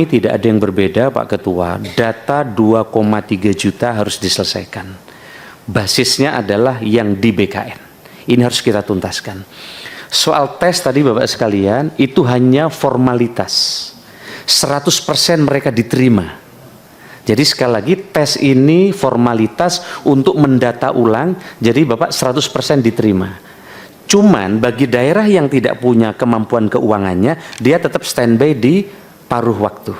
Tidak ada yang berbeda Pak Ketua, data 2,3 juta harus diselesaikan. Basisnya adalah yang di BKN. Ini harus kita tuntaskan. Soal tes tadi Bapak sekalian, itu hanya formalitas. 100% mereka diterima. Jadi sekali lagi tes ini formalitas untuk mendata ulang, jadi Bapak 100% diterima. Cuman bagi daerah yang tidak punya kemampuan keuangannya, dia tetap standby di paruh waktu.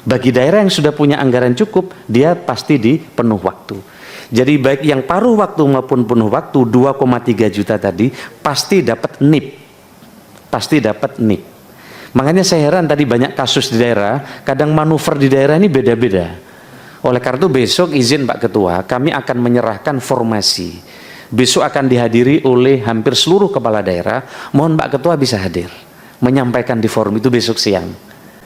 Bagi daerah yang sudah punya anggaran cukup, dia pasti di penuh waktu. Jadi baik yang paruh waktu maupun penuh waktu 2,3 juta tadi pasti dapat NIP. Pasti dapat NIP. Makanya saya heran tadi banyak kasus di daerah, kadang manuver di daerah ini beda-beda. Oleh karena itu besok izin Pak Ketua, kami akan menyerahkan formasi. Besok akan dihadiri oleh hampir seluruh kepala daerah. Mohon Pak Ketua bisa hadir, menyampaikan di forum itu besok siang.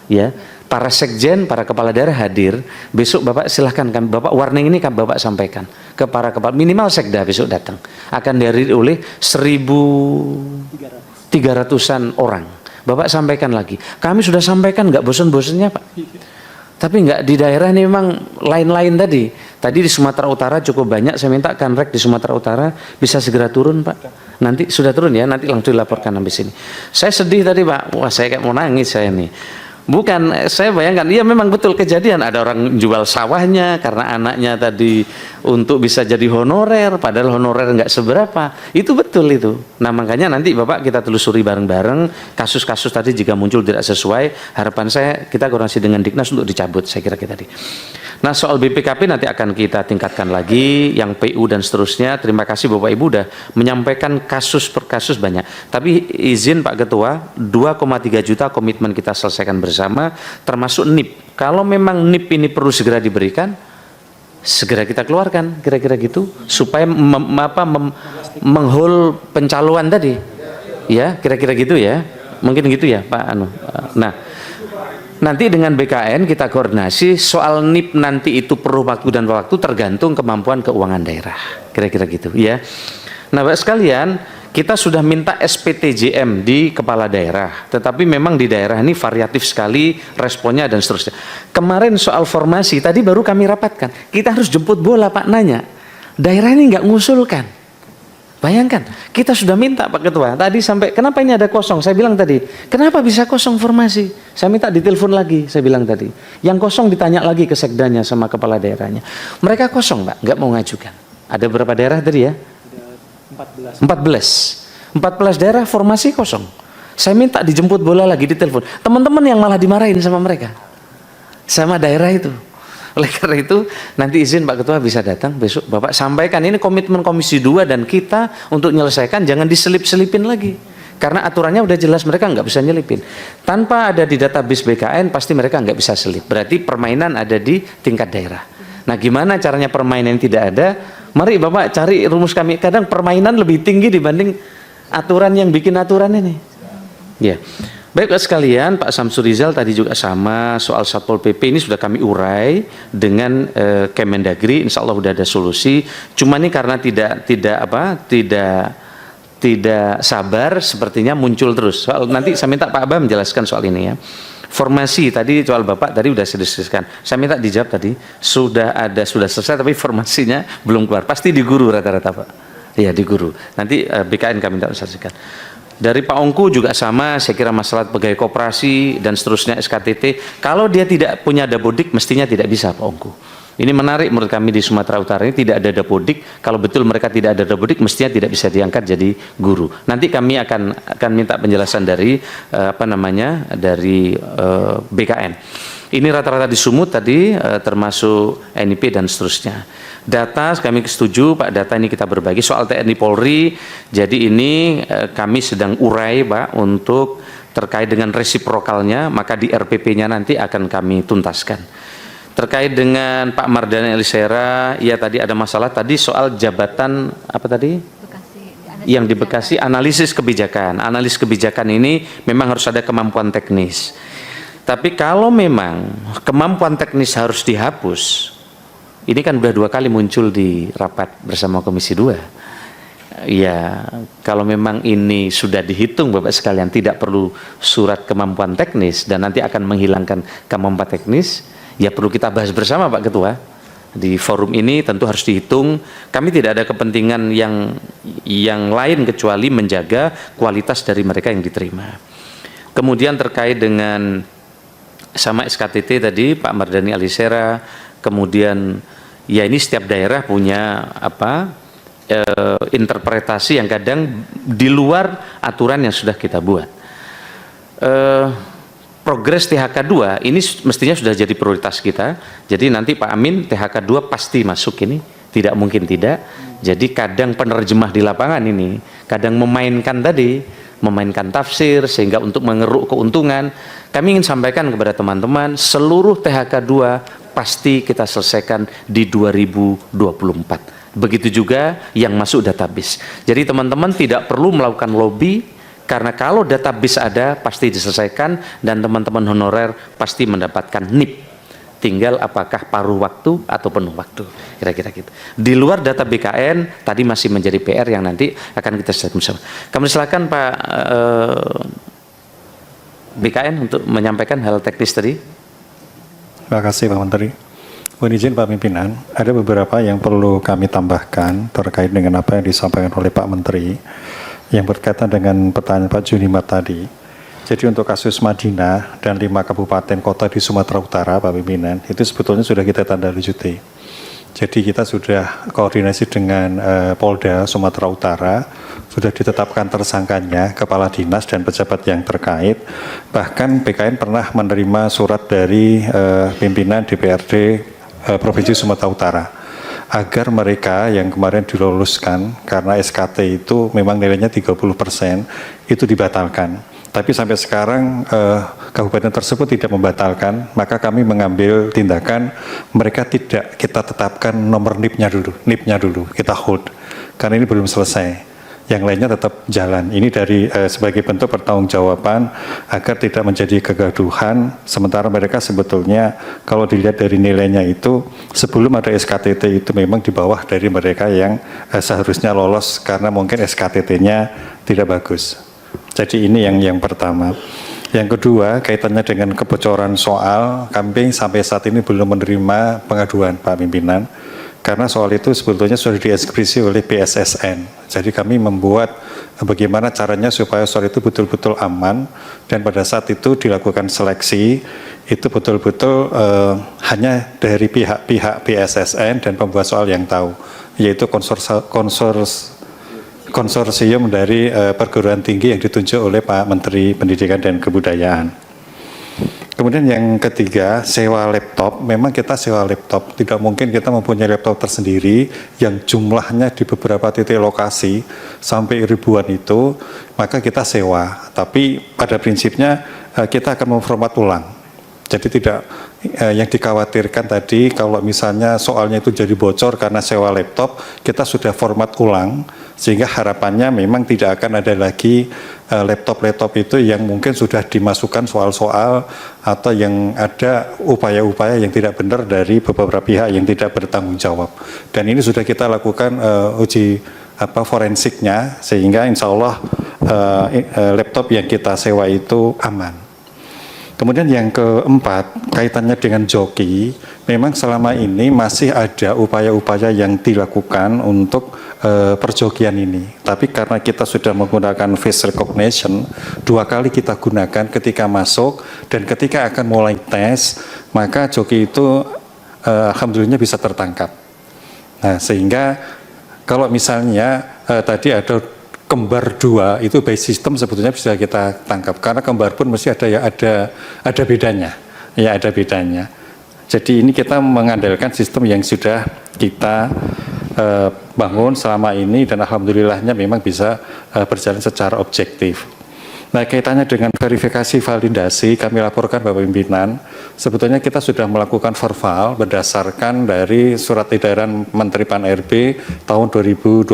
Ya, para sekjen, para kepala daerah hadir. Besok Bapak silahkan, kan Bapak warning ini kan Bapak sampaikan ke para kepala, minimal sekda besok datang. Akan dihadiri oleh 1.300-an orang. Bapak sampaikan lagi. Kami sudah sampaikan nggak bosan-bosannya Pak. Tapi nggak di daerah ini memang lain-lain tadi. Tadi di Sumatera Utara cukup banyak. Saya minta Kanrek di Sumatera Utara bisa segera turun Pak. Nanti sudah turun ya. Nanti langsung dilaporkan habis ini. Saya sedih tadi Pak. Wah saya kayak mau nangis saya nih. Bukan, saya bayangkan, iya memang betul kejadian, ada orang jual sawahnya karena anaknya tadi untuk bisa jadi honorer, padahal honorer nggak seberapa, itu betul itu. Nah makanya nanti Bapak kita telusuri bareng-bareng, kasus-kasus tadi jika muncul tidak sesuai, harapan saya kita koordinasi dengan Diknas untuk dicabut, saya kira kita tadi. Nah soal BPKP nanti akan kita tingkatkan lagi, yang PU dan seterusnya. Terima kasih Bapak Ibu udah menyampaikan kasus per kasus banyak. Tapi izin Pak Ketua, 2,3 juta komitmen kita selesaikan bersama, termasuk NIP. Kalau memang NIP ini perlu segera diberikan, segera kita keluarkan, kira-kira gitu, supaya menghol pencalonan tadi. Ya, kira-kira gitu ya. Mungkin gitu ya Pak Anu. Nah, nanti dengan BKN kita koordinasi soal NIP nanti itu perlu waktu dan waktu tergantung kemampuan keuangan daerah. Kira-kira gitu ya. Nah Bapak sekalian, kita sudah minta SPTJM di kepala daerah. Tetapi memang di daerah ini variatif sekali responnya dan seterusnya. Kemarin soal formasi tadi baru kami rapatkan. Kita harus jemput bola Pak nanya. Daerah ini nggak ngusulkan. Bayangkan, kita sudah minta Pak Ketua, tadi sampai, kenapa ini ada kosong? Saya bilang tadi, kenapa bisa kosong formasi? Saya minta ditelepon lagi, saya bilang tadi. Yang kosong ditanya lagi ke sekdanya sama kepala daerahnya. Mereka kosong Pak, nggak mau ngajukan. Ada berapa daerah tadi ya? 14 daerah formasi kosong. Saya minta dijemput bola lagi, ditelepon. Teman-teman yang malah dimarahin sama mereka. Sama daerah itu. Oleh karena itu nanti izin Pak Ketua bisa datang besok Bapak sampaikan ini komitmen Komisi 2 dan kita untuk menyelesaikan, jangan diselip-selipin lagi karena aturannya udah jelas, mereka nggak bisa nyelipin. Tanpa ada di database BKN pasti mereka nggak bisa selip, berarti permainan ada di tingkat daerah. Nah gimana caranya permainan tidak ada? Mari Bapak cari rumus kami, kadang permainan lebih tinggi dibanding aturan yang bikin aturan ini ya. Baiklah sekalian, Pak Samsur Rizal tadi juga sama soal Satpol PP ini sudah kami urai dengan Kemendagri, insya Allah sudah ada solusi. Cuma ini karena tidak sabar, sepertinya muncul terus. Soal nanti saya minta Pak Abah menjelaskan soal ini ya. Formasi tadi soal Bapak tadi sudah sediskusikan. Saya minta dijawab tadi sudah selesai tapi formasinya belum keluar. Pasti di guru rata-rata Pak. Iya di guru. Nanti BKN kami minta menjelaskan. Dari Pak Ongku juga sama, saya kira masalah pegawai koperasi dan seterusnya SKTT, kalau dia tidak punya dapodik mestinya tidak bisa Pak Ongku. Ini menarik menurut kami di Sumatera Utara ini tidak ada dapodik, kalau betul mereka tidak ada dapodik mestinya tidak bisa diangkat jadi guru. Nanti kami akan minta penjelasan dari dari BKN. Ini rata-rata di Sumut tadi termasuk NIP dan seterusnya. Data kami setuju Pak, data ini kita berbagi soal TNI Polri. Jadi ini kami sedang urai Pak untuk terkait dengan resiprokalnya, maka di RPP-nya nanti akan kami tuntaskan. Terkait dengan Pak Mardhani Alisera, ya tadi ada masalah tadi soal jabatan apa tadi? Yang di Bekasi, analisis kebijakan. Analisis kebijakan ini memang harus ada kemampuan teknis. Tapi kalau memang kemampuan teknis harus dihapus, ini kan sudah 2 kali muncul di rapat bersama Komisi 2. Ya, kalau memang ini sudah dihitung Bapak sekalian, tidak perlu surat kemampuan teknis dan nanti akan menghilangkan kemampuan teknis, ya perlu kita bahas bersama Pak Ketua. Di forum ini tentu harus dihitung. Kami tidak ada kepentingan yang lain kecuali menjaga kualitas dari mereka yang diterima. Kemudian terkait dengan sama SKTT tadi Pak Mardhani Alisera, kemudian ya ini setiap daerah punya interpretasi yang kadang di luar aturan yang sudah kita buat. Progres THK 2 ini mestinya sudah jadi prioritas kita. Jadi nanti Pak Amin THK 2 pasti masuk ini, tidak mungkin tidak. Jadi kadang penerjemah di lapangan ini, kadang memainkan tafsir sehingga untuk mengeruk keuntungan. Kami ingin sampaikan kepada teman-teman, seluruh THK 2 pasti kita selesaikan di 2024. Begitu juga yang masuk database. Jadi teman-teman tidak perlu melakukan lobby, karena kalau database ada pasti diselesaikan dan teman-teman honorer pasti mendapatkan NIP. Tinggal apakah paruh waktu atau penuh waktu, kira-kira gitu. Di luar data BKN tadi masih menjadi PR yang nanti akan kita selesaikan bersama. Kami silakan Pak BKN untuk menyampaikan hal teknis tadi. Terima kasih Pak Menteri. Mohon izin Pak Pimpinan, ada beberapa yang perlu kami tambahkan terkait dengan apa yang disampaikan oleh Pak Menteri yang berkaitan dengan pertanyaan Pak Junimat tadi. Jadi untuk kasus Madinah dan 5 kabupaten kota di Sumatera Utara, Pak Pimpinan, itu sebetulnya sudah kita tindaklanjuti. Jadi kita sudah koordinasi dengan Polda Sumatera Utara, sudah ditetapkan tersangkanya, kepala dinas dan pejabat yang terkait. Bahkan BKN pernah menerima surat dari pimpinan DPRD Provinsi Sumatera Utara, agar mereka yang kemarin diluluskan karena SKT itu memang nilainya 30% itu dibatalkan. Tapi sampai sekarang kabupaten tersebut tidak membatalkan, maka kami mengambil tindakan mereka tidak kita tetapkan nomor NIP-nya dulu, kita hold. Karena ini belum selesai. Yang lainnya tetap jalan. Ini dari sebagai bentuk pertanggungjawaban agar tidak menjadi kegaduhan. Sementara mereka sebetulnya kalau dilihat dari nilainya itu sebelum ada SKTT itu memang di bawah dari mereka yang seharusnya lolos karena mungkin SKTT-nya tidak bagus. Jadi ini yang pertama. Yang kedua kaitannya dengan kebocoran soal, kami sampai saat ini belum menerima pengaduan Pak Pimpinan. Karena soal itu sebetulnya sudah dieksekusi oleh BSSN. Jadi kami membuat bagaimana caranya supaya soal itu betul-betul aman dan pada saat itu dilakukan seleksi itu betul-betul hanya dari pihak-pihak BSSN dan pembuat soal yang tahu, yaitu konsorsium dari perguruan tinggi yang ditunjuk oleh Pak Menteri Pendidikan dan Kebudayaan. Kemudian yang ketiga, sewa laptop. Memang kita sewa laptop, tidak mungkin kita mempunyai laptop tersendiri yang jumlahnya di beberapa titik lokasi sampai ribuan itu, maka kita sewa. Tapi pada prinsipnya kita akan memformat ulang. Jadi tidak yang dikhawatirkan tadi kalau misalnya soalnya itu jadi bocor karena sewa laptop, kita sudah format ulang sehingga harapannya memang tidak akan ada lagi laptop-laptop itu yang mungkin sudah dimasukkan soal-soal atau yang ada upaya-upaya yang tidak benar dari beberapa pihak yang tidak bertanggung jawab. Dan ini sudah kita lakukan uji forensiknya sehingga insya Allah laptop yang kita sewa itu aman. Kemudian yang keempat, kaitannya dengan joki, memang selama ini masih ada upaya-upaya yang dilakukan untuk perjokian ini. Tapi karena kita sudah menggunakan face recognition, 2 kali kita gunakan ketika masuk dan ketika akan mulai tes, maka joki itu alhamdulillah bisa tertangkap. Nah, sehingga kalau misalnya tadi ada kembar 2 itu by system sebetulnya bisa kita tangkap karena kembar pun mesti ada bedanya ya, ada bedanya. Jadi ini kita mengandalkan sistem yang sudah kita bangun selama ini dan alhamdulillahnya memang bisa berjalan secara objektif. Nah, kaitannya dengan verifikasi validasi, kami laporkan Bapak Pimpinan, sebetulnya kita sudah melakukan verbal berdasarkan dari surat edaran Menteri Pan-RB tahun 2022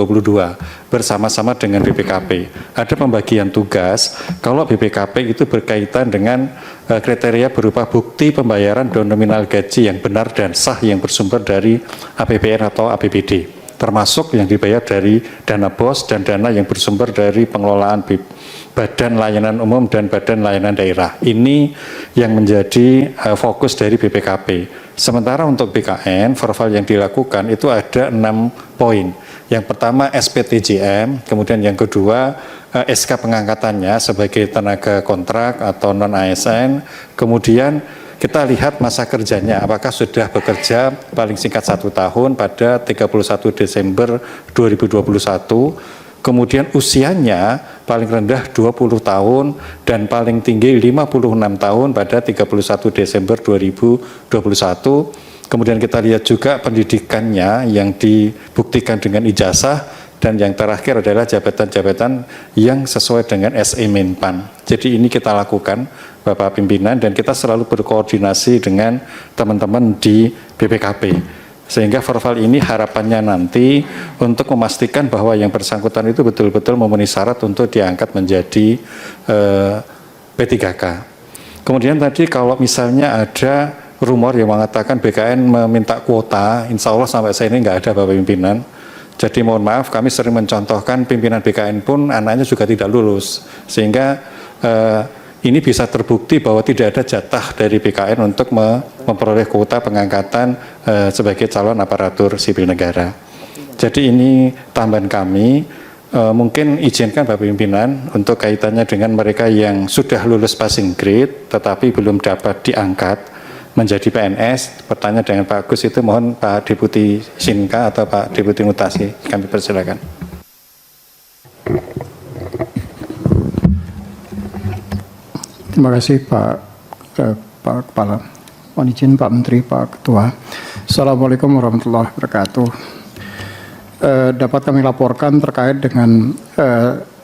bersama-sama dengan BPKP. Ada pembagian tugas, kalau BPKP itu berkaitan dengan kriteria berupa bukti pembayaran nominal gaji yang benar dan sah yang bersumber dari APBN atau APBD. termasuk yang dibayar dari dana BOS dan dana yang bersumber dari pengelolaan Badan Layanan Umum dan Badan Layanan Daerah. Ini yang menjadi fokus dari BPKP. Sementara untuk BKN, profil yang dilakukan itu ada 6 poin. Yang pertama SPTJM, kemudian yang kedua SK pengangkatannya sebagai tenaga kontrak atau non-ASN, kemudian kita lihat masa kerjanya, apakah sudah bekerja paling singkat 1 tahun pada 31 Desember 2021, kemudian usianya paling rendah 20 tahun dan paling tinggi 56 tahun pada 31 Desember 2021. Kemudian kita lihat juga pendidikannya yang dibuktikan dengan ijazah, dan yang terakhir adalah jabatan-jabatan yang sesuai dengan SE Menpan. Jadi ini kita lakukan Bapak Pimpinan, dan kita selalu berkoordinasi dengan teman-teman di BPKP. Sehingga profil ini harapannya nanti untuk memastikan bahwa yang bersangkutan itu betul-betul memenuhi syarat untuk diangkat menjadi P3K. Kemudian tadi kalau misalnya ada rumor yang mengatakan BKN meminta kuota, insya Allah sampai saat ini nggak ada Bapak Pimpinan. Jadi mohon maaf, kami sering mencontohkan pimpinan BKN pun anaknya juga tidak lulus. Sehingga ini bisa terbukti bahwa tidak ada jatah dari BKN untuk memperoleh kuota pengangkatan sebagai calon aparatur sipil negara. Jadi ini tambahan kami, mungkin izinkan Bapak Pimpinan untuk kaitannya dengan mereka yang sudah lulus passing grade tetapi belum dapat diangkat menjadi PNS. Pertanyaan dengan Pak Agus itu mohon Pak Deputi Sinka atau Pak Deputi Mutasi, kami persilakan. Terima kasih Pak Kepala. Mohon izin Pak Menteri, Pak Ketua. Assalamualaikum warahmatullahi wabarakatuh. Dapat kami laporkan terkait dengan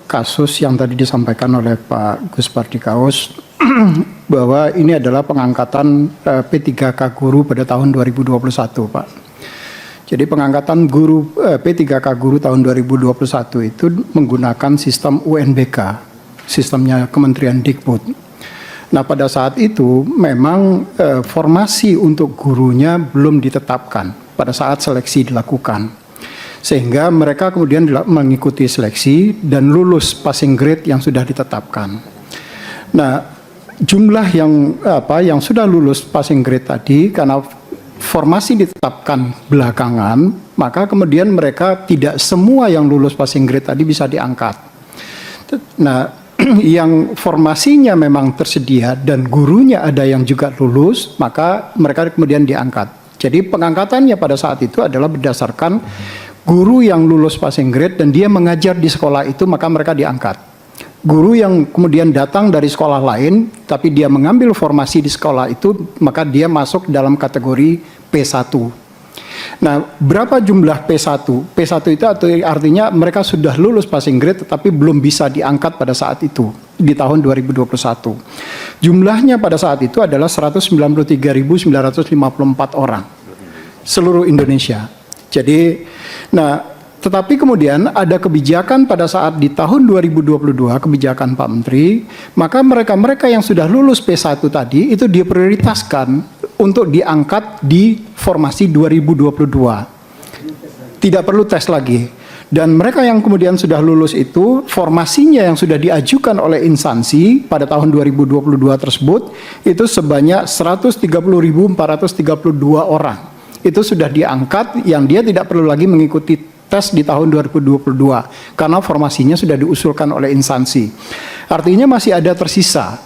kasus yang tadi disampaikan oleh Pak Gus Pardikaus bahwa ini adalah pengangkatan P3K guru pada tahun 2021, Pak. Jadi pengangkatan guru P3K guru tahun 2021 itu menggunakan sistem UNBK, sistemnya Kementerian Dikbud. Nah, pada saat itu memang formasi untuk gurunya belum ditetapkan pada saat seleksi dilakukan. Sehingga mereka kemudian mengikuti seleksi dan lulus passing grade yang sudah ditetapkan. Nah, jumlah yang sudah lulus passing grade tadi karena formasi ditetapkan belakangan, maka kemudian mereka tidak semua yang lulus passing grade tadi bisa diangkat. Nah, yang formasinya memang tersedia dan gurunya ada yang juga lulus, maka mereka kemudian diangkat. Jadi pengangkatannya pada saat itu adalah berdasarkan guru yang lulus passing grade dan dia mengajar di sekolah itu, maka mereka diangkat. Guru yang kemudian datang dari sekolah lain, tapi dia mengambil formasi di sekolah itu, maka dia masuk dalam kategori P1. Nah, berapa jumlah P1? P1 itu artinya mereka sudah lulus passing grade, tetapi belum bisa diangkat pada saat itu, di tahun 2021. Jumlahnya pada saat itu adalah 193.954 orang, seluruh Indonesia. Jadi, tetapi kemudian ada kebijakan pada saat di tahun 2022, kebijakan Pak Menteri, maka mereka-mereka yang sudah lulus P1 tadi itu diprioritaskan untuk diangkat di formasi 2022. Tidak perlu tes lagi. Dan mereka yang kemudian sudah lulus itu, formasinya yang sudah diajukan oleh instansi pada tahun 2022 tersebut, itu sebanyak 130.432 orang. Itu sudah diangkat, yang dia tidak perlu lagi mengikuti tes di tahun 2022 karena formasinya sudah diusulkan oleh instansi. Artinya masih ada tersisa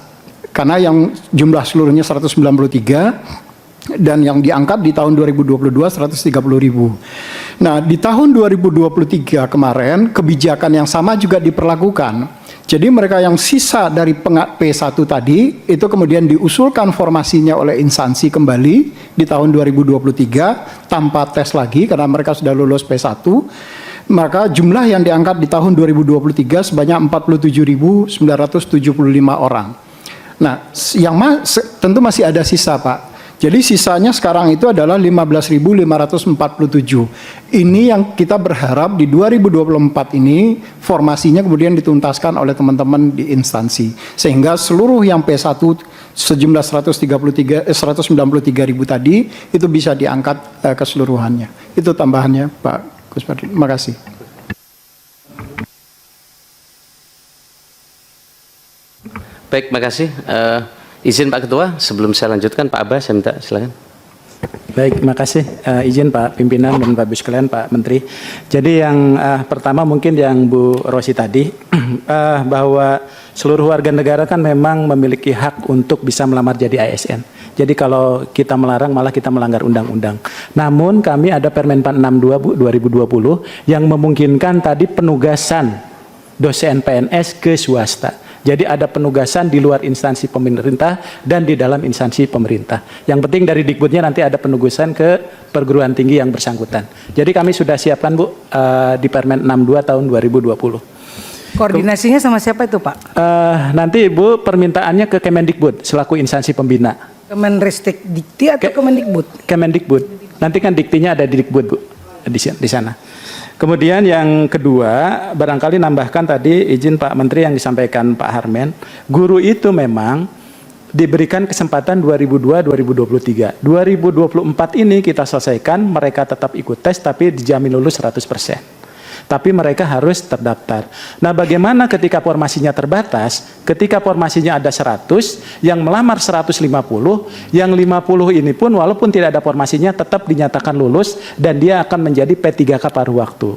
karena yang jumlah seluruhnya 193 dan yang diangkat di tahun 2022 130.000. Nah, di tahun 2023 kemarin kebijakan yang sama juga diperlakukan. Jadi mereka yang sisa dari P1 tadi itu kemudian diusulkan formasinya oleh instansi kembali di tahun 2023 tanpa tes lagi karena mereka sudah lulus P1. Maka jumlah yang diangkat di tahun 2023 sebanyak 47.975 orang. Nah, yang tentu masih ada sisa, Pak. Jadi sisanya sekarang itu adalah 15.547. Ini yang kita berharap di 2024 ini formasinya kemudian dituntaskan oleh teman-teman di instansi. Sehingga seluruh yang P1 sejumlah 193.000 tadi itu bisa diangkat keseluruhannya. Itu tambahannya Pak Gus Fadli. Terima kasih. Baik, makasih. Izin Pak Ketua, sebelum saya lanjutkan Pak Abbas, saya minta silakan. Baik, makasih. Izin Pak Pimpinan dan Bapak Ibu sekalian, Pak Menteri. Jadi yang pertama mungkin yang Bu Rosi tadi, bahwa seluruh warga negara kan memang memiliki hak untuk bisa melamar jadi ASN. Jadi kalau kita melarang malah kita melanggar undang-undang. Namun kami ada Permen 62 Bu 2020 yang memungkinkan tadi penugasan dosen PNS ke swasta. Jadi ada penugasan di luar instansi pemerintah dan di dalam instansi pemerintah. Yang penting dari Dikbudnya nanti ada penugasan ke perguruan tinggi yang bersangkutan. Jadi kami sudah siapkan Bu di Permen 62 tahun 2020. Koordinasinya sama siapa itu Pak? Nanti Ibu permintaannya ke Kemendikbud selaku instansi pembina. Kemenristek Dikti atau Kemendikbud? Kemendikbud. Nanti kan diktinya ada di Dikbud Bu di sana. Kemudian yang kedua, barangkali nambahkan tadi izin Pak Menteri yang disampaikan Pak Harmen, guru itu memang diberikan kesempatan 2002-2023. 2024 ini kita selesaikan, mereka tetap ikut tes tapi dijamin lulus 100%. Tapi mereka harus terdaftar. Nah, bagaimana ketika formasinya terbatas? Ketika formasinya ada 100, yang melamar 150, yang 50 ini pun walaupun tidak ada formasinya tetap dinyatakan lulus dan dia akan menjadi P3K paruh waktu.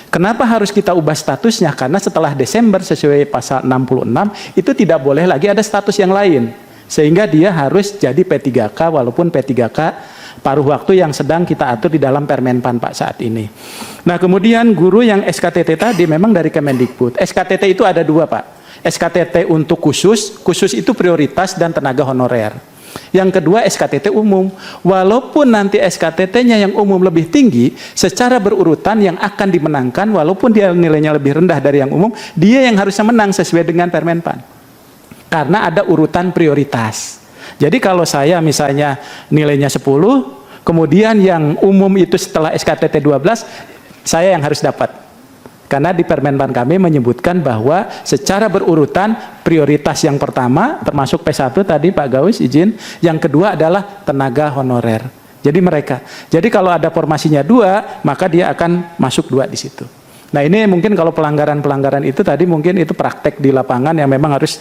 Kenapa harus kita ubah statusnya? Karena setelah Desember sesuai pasal 66 itu tidak boleh lagi ada status yang lain. Sehingga dia harus jadi P3K walaupun P3K paruh waktu yang sedang kita atur di dalam Permenpan Pak saat ini. Nah, kemudian guru yang SKTT tadi memang dari Kemendikbud. SKTT itu ada dua Pak. SKTT untuk khusus itu prioritas dan tenaga honorer. Yang kedua SKTT umum. Walaupun nanti SKTT-nya yang umum lebih tinggi, secara berurutan yang akan dimenangkan walaupun dia nilainya lebih rendah dari yang umum, dia yang harusnya menang sesuai dengan Permenpan. Karena ada urutan prioritas. Jadi kalau saya misalnya nilainya 10, kemudian yang umum itu setelah SKTT 12, saya yang harus dapat. Karena di Permenpan kami menyebutkan bahwa secara berurutan prioritas yang pertama termasuk P1 tadi Pak Gaus izin, yang kedua adalah tenaga honorer. Jadi mereka. Jadi kalau ada formasinya 2, maka dia akan masuk 2 di situ. Nah, ini mungkin kalau pelanggaran-pelanggaran itu tadi mungkin itu praktek di lapangan yang memang harus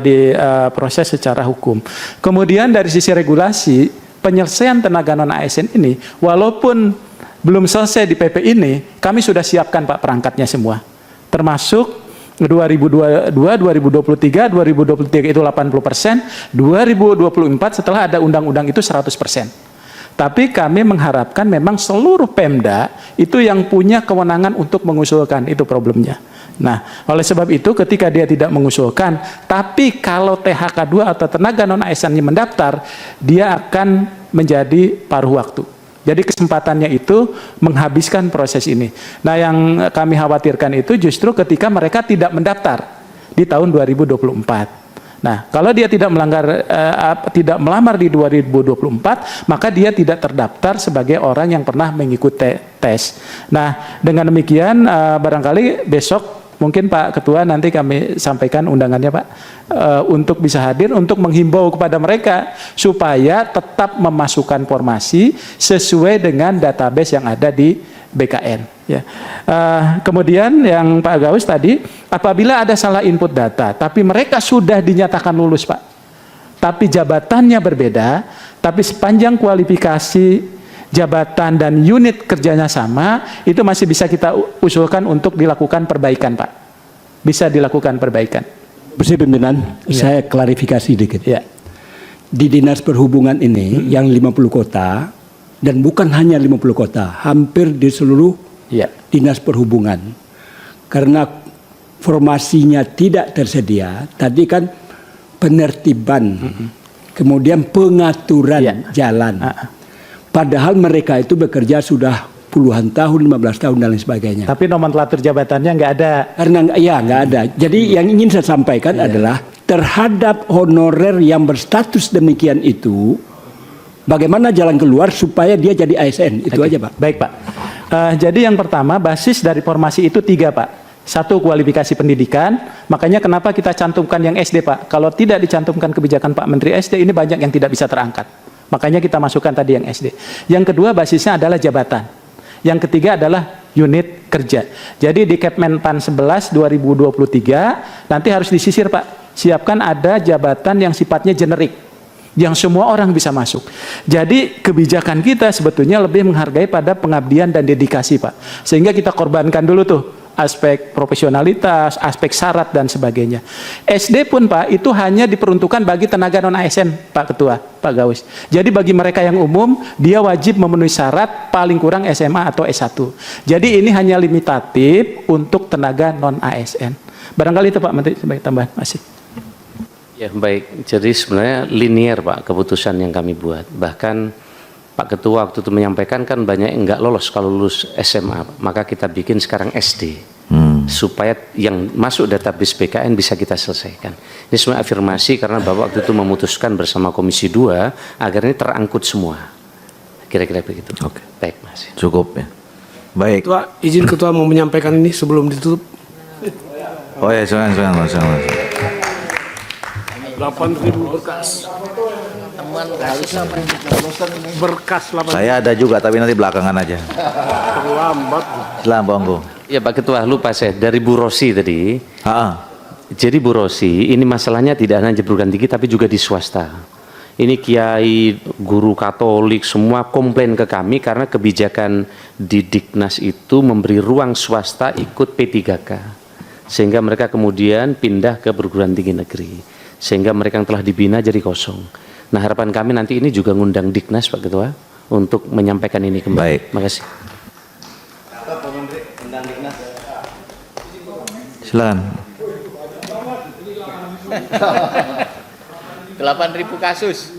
diproses secara hukum. Kemudian dari sisi regulasi, penyelesaian tenaga non-ASN ini, walaupun belum selesai di PP ini, kami sudah siapkan Pak perangkatnya semua. Termasuk 2022, 2023, 2023 itu 80%, 2024 setelah ada undang-undang itu 100%. Tapi kami mengharapkan memang seluruh Pemda itu yang punya kewenangan untuk mengusulkan, itu problemnya. Nah, oleh sebab itu ketika dia tidak mengusulkan, tapi kalau THK 2 atau tenaga non-ASN mendaftar, dia akan menjadi paruh waktu. Jadi kesempatannya itu menghabiskan proses ini. Nah, yang kami khawatirkan itu justru ketika mereka tidak mendaftar di tahun 2024. Nah, kalau dia tidak tidak melamar di 2024, maka dia tidak terdaftar sebagai orang yang pernah mengikuti tes. Nah, dengan demikian barangkali besok mungkin Pak Ketua nanti kami sampaikan undangannya Pak untuk bisa hadir untuk menghimbau kepada mereka supaya tetap memasukkan formasi sesuai dengan database yang ada di BKN. Ya. Kemudian yang Pak Gaus tadi, apabila ada salah input data, tapi mereka sudah dinyatakan lulus Pak, tapi jabatannya berbeda, tapi sepanjang kualifikasi jabatan dan unit kerjanya sama, itu masih bisa kita usulkan untuk dilakukan perbaikan Pak. Bisa dilakukan perbaikan. Bersih Pimpinan, saya klarifikasi dikit. Ya. Di Dinas Perhubungan ini yang 50 kota, dan bukan hanya 50 kota, hampir di seluruh Dinas Perhubungan. Karena formasinya tidak tersedia, tadi kan penertiban, kemudian pengaturan jalan. Padahal mereka itu bekerja sudah puluhan tahun, 15 tahun dan lain sebagainya. Tapi nomenklatur jabatannya nggak ada. Karena nggak ada. Jadi yang ingin saya sampaikan adalah terhadap honorer yang berstatus demikian itu, bagaimana jalan keluar supaya dia jadi ASN, itu aja Pak. Baik Pak. Jadi yang pertama basis dari formasi itu 3 Pak. 1 kualifikasi pendidikan, makanya kenapa kita cantumkan yang SD Pak. Kalau tidak dicantumkan kebijakan Pak Menteri SD, ini banyak yang tidak bisa terangkat. Makanya kita masukkan tadi yang SD. Yang kedua basisnya adalah jabatan. Yang ketiga adalah unit kerja. Jadi di Kepmenpan 11 2023 nanti harus disisir Pak. Siapkan ada jabatan yang sifatnya generik, yang semua orang bisa masuk. Jadi kebijakan kita sebetulnya lebih menghargai pada pengabdian dan dedikasi Pak. Sehingga kita korbankan dulu tuh aspek profesionalitas, aspek syarat dan sebagainya. SD pun Pak itu hanya diperuntukkan bagi tenaga non ASN Pak Ketua, Pak Gawis. Jadi bagi mereka yang umum dia wajib memenuhi syarat paling kurang SMA atau S1. Jadi ini hanya limitatif untuk tenaga non ASN. Barangkali itu Pak Menteri sebagai tambahan. Masih. Ya baik, jadi sebenarnya linear Pak keputusan yang kami buat. Bahkan Pak Ketua waktu itu menyampaikan kan banyak yang nggak lolos kalau lulus SMA, maka kita bikin sekarang SD supaya yang masuk database BKN bisa kita selesaikan. Ini semua afirmasi karena Bapak waktu itu memutuskan bersama Komisi 2 agar ini terangkut semua. Kira-kira begitu. Oke. Baik Mas. Cukup ya. Baik. Ketua, izin Ketua mau menyampaikan ini sebelum ditutup. Oh ya, silakan. 8.000 berkas. Berkas 8.000. Saya ada juga tapi nanti belakangan aja. Terlambat. Silakan Pak Anggo. Ya Pak Ketua, lupa saya dari Bu Rosi tadi. Ah, Jadi Bu Rosi, ini masalahnya tidak hanya perguruan tinggi tapi juga di swasta. Ini kiai, guru Katolik semua komplain ke kami karena kebijakan di Diknas itu memberi ruang swasta ikut P3K. Sehingga mereka kemudian pindah ke perguruan tinggi negeri. Sehingga mereka yang telah dibina jadi kosong. Nah harapan kami nanti ini juga ngundang Diknas Pak Ketua untuk menyampaikan ini kembali. Baik. Terima kasih. silakan. 8.000 kasus.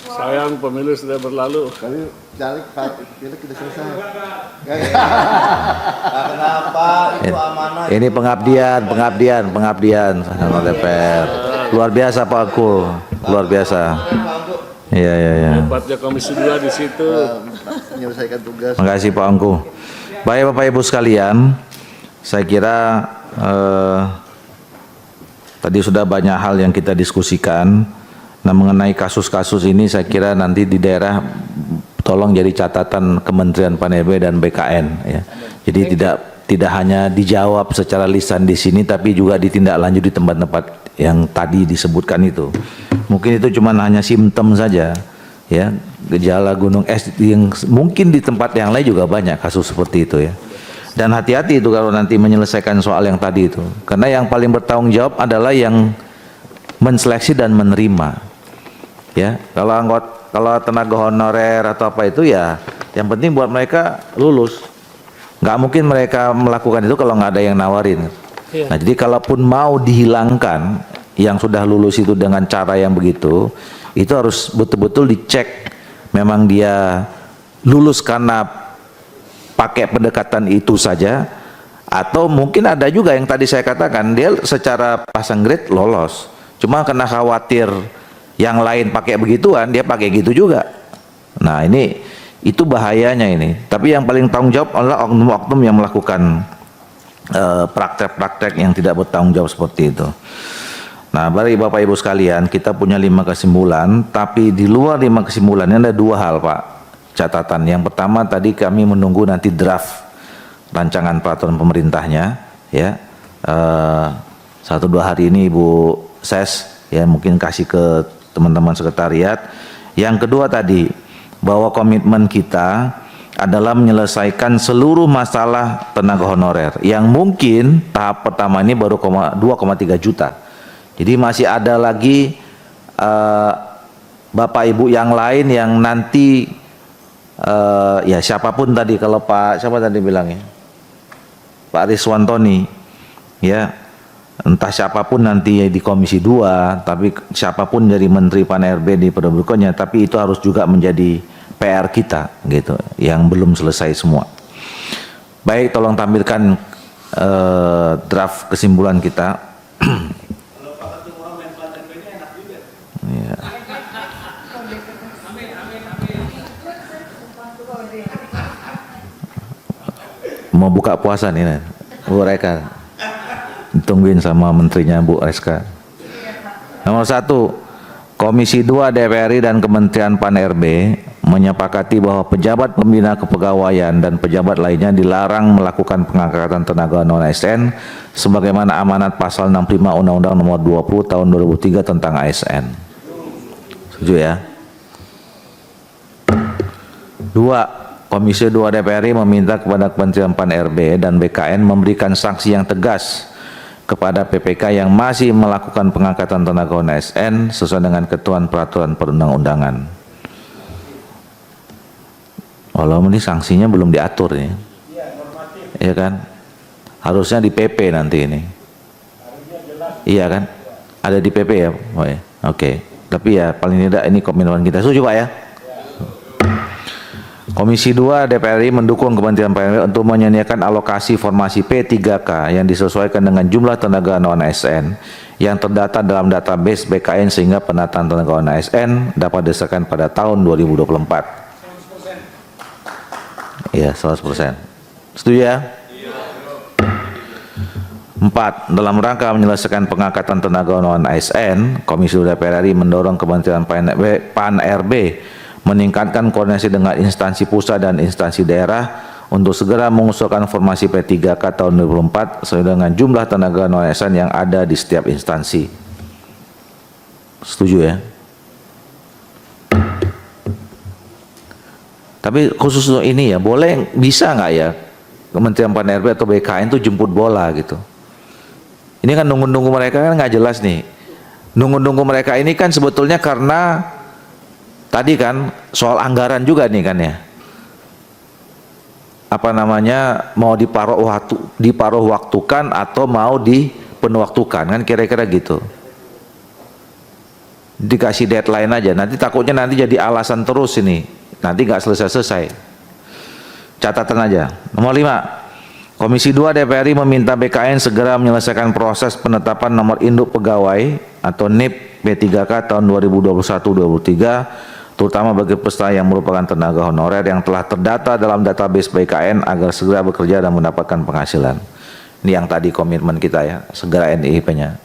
Sayang pemilu sudah berlalu. Kami balik kita selesai. Kenapa itu amanah? Ini pengabdian sama DPR. Luar biasa Pak Anggo, luar biasa. Iya. Hebatnya Komisi 2 di situ. Menyelesaikan tugas. Terima kasih Pak Anggo. Baik Bapak Ibu sekalian, saya kira tadi sudah banyak hal yang kita diskusikan. Nah mengenai kasus-kasus ini saya kira nanti di daerah tolong jadi catatan Kementerian PAN-RB dan BKN ya. Jadi tidak hanya dijawab secara lisan di sini tapi juga ditindaklanjuti di tempat-tempat yang tadi disebutkan itu. Mungkin itu cuma hanya simptom saja ya, gejala gunung es yang mungkin di tempat yang lain juga banyak kasus seperti itu ya. Dan hati-hati itu kalau nanti menyelesaikan soal yang tadi itu. Karena yang paling bertanggung jawab adalah yang menseleksi dan menerima. Ya, kalau tenaga honorer atau apa itu ya, yang penting buat mereka lulus. Nggak mungkin mereka melakukan itu kalau nggak ada yang nawarin. Nah, jadi kalaupun mau dihilangkan yang sudah lulus itu dengan cara yang begitu, itu harus betul-betul dicek. Memang dia lulus karena pakai pendekatan itu saja, atau mungkin ada juga yang tadi saya katakan dia secara pasang grade lolos, cuma karena khawatir yang lain pakai begituan dia pakai gitu juga. Nah ini itu bahayanya ini. Tapi yang paling tanggung jawab adalah oknum-oknum yang melakukan praktek-praktek yang tidak bertanggung jawab seperti itu. Nah bagi Bapak Ibu sekalian, kita punya 5 kesimpulan, tapi di luar 5 kesimpulannya ada 2 hal Pak catatan. Yang pertama tadi kami menunggu nanti draft rancangan peraturan pemerintahnya ya. 1-2 hari ini Ibu Ses ya mungkin kasih ke teman-teman sekretariat. Yang kedua tadi bahwa komitmen kita adalah menyelesaikan seluruh masalah tenaga honorer yang mungkin tahap pertama ini baru 2,3 juta. Jadi masih ada lagi Bapak Ibu yang lain yang nanti ya siapapun tadi, kalau Pak siapa tadi bilangnya, Pak Riswantoni ya, entah siapapun nanti di Komisi 2, tapi siapapun dari Menteri PAN-RB di periode berikutnya, tapi itu harus juga menjadi PR kita gitu, yang belum selesai semua. Baik, tolong tampilkan draft kesimpulan kita. Ya. Mau buka puasa nih Bu Reka, ditungguin sama menterinya Bu Reska. Nomor 1, Komisi 2 DPR RI dan Kementerian Pan-RB menyepakati bahwa pejabat pembina kepegawaian dan pejabat lainnya dilarang melakukan pengangkatan tenaga non-ASN sebagaimana amanat pasal 65 Undang-Undang Nomor 20 Tahun 2003 tentang ASN. Setuju ya? 2. Komisi 2 DPR RI meminta kepada Kementerian Pan-RB dan BKN memberikan sanksi yang tegas kepada PPK yang masih melakukan pengangkatan tenaga non-ASN sesuai dengan ketentuan peraturan perundang-undangan. Walau ini sanksinya belum diatur ya. Iya kan? Harusnya di PP nanti ini. Iya kan? Ada di PP ya? Oh, ya. Oke. Tapi ya paling tidak ini komitmen kita. Setuju Pak ya? Komisi 2 DPR RI mendukung Kementerian PNB untuk menyediakan alokasi formasi P3K yang disesuaikan dengan jumlah tenaga non-ASN yang terdata dalam database BKN sehingga penataan tenaga non-ASN dapat diselesaikan pada tahun 2024. Iya, 100%. Setuju ya? 4. Dalam rangka menyelesaikan pengangkatan tenaga non-ASN, Komisi 2 DPR RI mendorong Kementerian Pan-RB meningkatkan koordinasi dengan instansi pusat dan instansi daerah untuk segera mengusulkan formasi P3K tahun 2004 sesuai dengan jumlah tenaga non-ASN yang ada di setiap instansi. Setuju ya? Tapi khusus untuk ini ya, bisa nggak ya Kementerian Pan-RB atau BKN itu jemput bola gitu? Ini kan nunggu-nunggu mereka kan nggak jelas nih. Nunggu-nunggu mereka ini kan sebetulnya karena tadi kan soal anggaran juga nih kan ya. Apa namanya, mau diparuh waktukan atau mau dipenuh-waktukan kan kira-kira gitu. Dikasih deadline aja, nanti takutnya nanti jadi alasan terus ini. Nanti nggak selesai-selesai. Catatan aja. Nomor 5. Komisi 2 DPR RI meminta BKN segera menyelesaikan proses penetapan nomor induk pegawai atau NIP P3K tahun 2021-2023 terutama bagi peserta yang merupakan tenaga honorer yang telah terdata dalam database BKN agar segera bekerja dan mendapatkan penghasilan. Ini yang tadi komitmen kita ya, segera NIP-nya.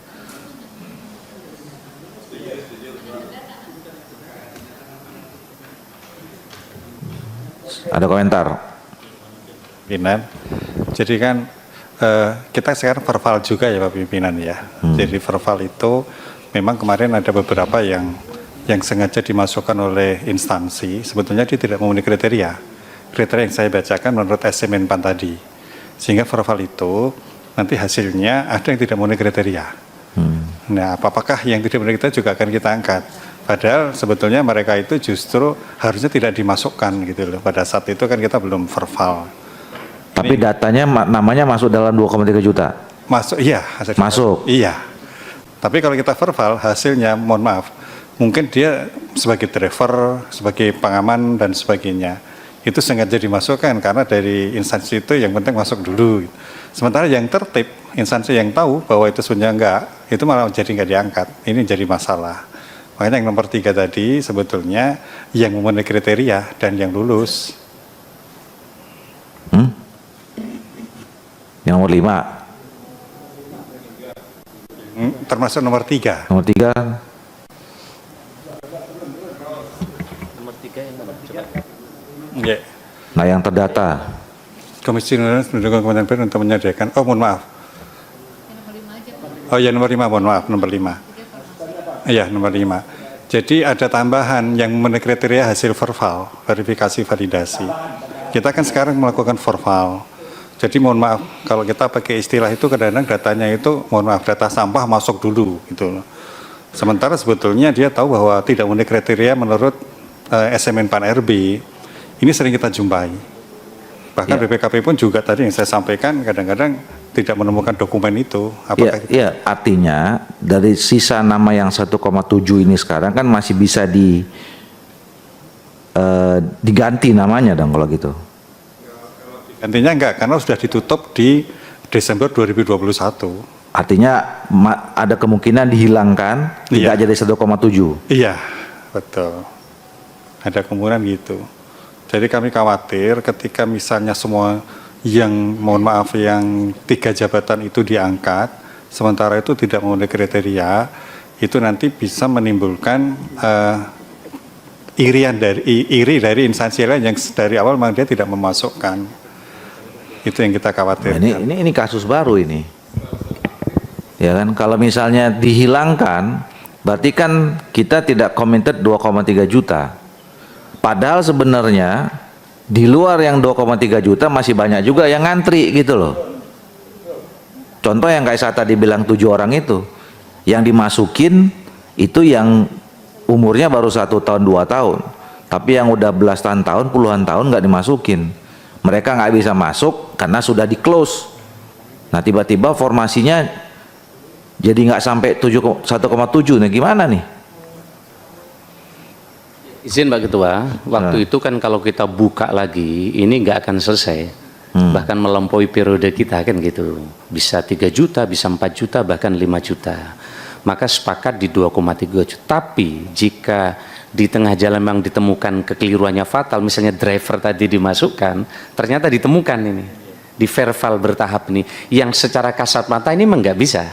Ada komentar? Pimpinan, jadi kan kita sekarang verbal juga ya Pak Pimpinan ya. Jadi verbal itu memang kemarin ada beberapa yang sengaja dimasukkan oleh instansi, sebetulnya dia tidak memenuhi kriteria yang saya bacakan menurut SMN PAN tadi, sehingga verbal itu nanti hasilnya ada yang tidak memenuhi kriteria. Nah, apakah yang tidak memenuhi kriteria juga akan kita angkat, padahal sebetulnya mereka itu justru harusnya tidak dimasukkan gitu loh, pada saat itu kan kita belum verbal. Tapi datanya namanya masuk dalam 2,3 juta? Masuk, iya. Masuk? Iya. Tapi kalau kita verbal hasilnya, mohon maaf, mungkin dia sebagai driver, sebagai pengaman dan sebagainya itu sengaja dimasukkan karena dari instansi itu yang penting masuk dulu. Sementara yang tertib, instansi yang tahu bahwa itu sebenarnya enggak, itu malah jadi enggak diangkat. Ini jadi masalah. Makanya yang nomor 3 tadi sebetulnya yang memenuhi kriteria dan yang lulus. Yang nomor 5? Termasuk nomor 3. Nomor 3? Yeah. Nah yang terdata? Komisi mendukung Kementerian PN untuk menyediakan, mohon maaf. Oh ya nomor 5, mohon maaf, nomor 5. Iya nomor 5. Jadi ada tambahan yang memenuhi kriteria hasil verbal, verifikasi validasi. Kita kan sekarang melakukan verbal. Jadi mohon maaf, kalau kita pakai istilah itu kadang-kadang datanya itu, mohon maaf, data sampah masuk dulu gitu. Sementara sebetulnya dia tahu bahwa tidak memenuhi kriteria menurut SMN PAN-RB. Ini sering kita jumpai. Bahkan BPKP pun juga tadi yang saya sampaikan kadang-kadang tidak menemukan dokumen itu. Apakah Iya, artinya dari sisa nama yang 1,7 ini sekarang kan masih bisa diganti namanya dong kalau gitu. Gantinya enggak, karena sudah ditutup di Desember 2021. Artinya ada kemungkinan dihilangkan, tidak jadi 1,7. Iya, betul. Ada kemungkinan gitu. Jadi kami khawatir ketika misalnya semua yang, mohon maaf, yang 3 jabatan itu diangkat, sementara itu tidak memenuhi kriteria, itu nanti bisa menimbulkan iri dari instansi lain yang dari awal memang dia tidak memasukkan. Itu yang kita khawatirkan. Ini kasus baru ini. Ya kan, kalau misalnya dihilangkan, berarti kan kita tidak committed 2,3 juta. Padahal sebenarnya di luar yang 2,3 juta masih banyak juga yang ngantri gitu loh. Contoh yang kayak saya tadi bilang 7 orang itu, yang dimasukin itu yang umurnya baru 1 tahun 2 tahun, tapi yang udah belasan tahun, puluhan tahun nggak dimasukin. Mereka nggak bisa masuk karena sudah di close. Nah tiba-tiba formasinya jadi nggak sampai 1,7. Nah gimana nih? Izin Pak Ketua, waktu itu kan kalau kita buka lagi ini nggak akan selesai, bahkan melampaui periode kita kan gitu. Bisa 3 juta, bisa 4 juta, bahkan 5 juta. Maka sepakat di 2,3 juta. Tapi jika di tengah jalan memang ditemukan kekeliruannya fatal, misalnya driver tadi dimasukkan, ternyata ditemukan ini di verbal bertahap ini, yang secara kasat mata ini memang nggak bisa.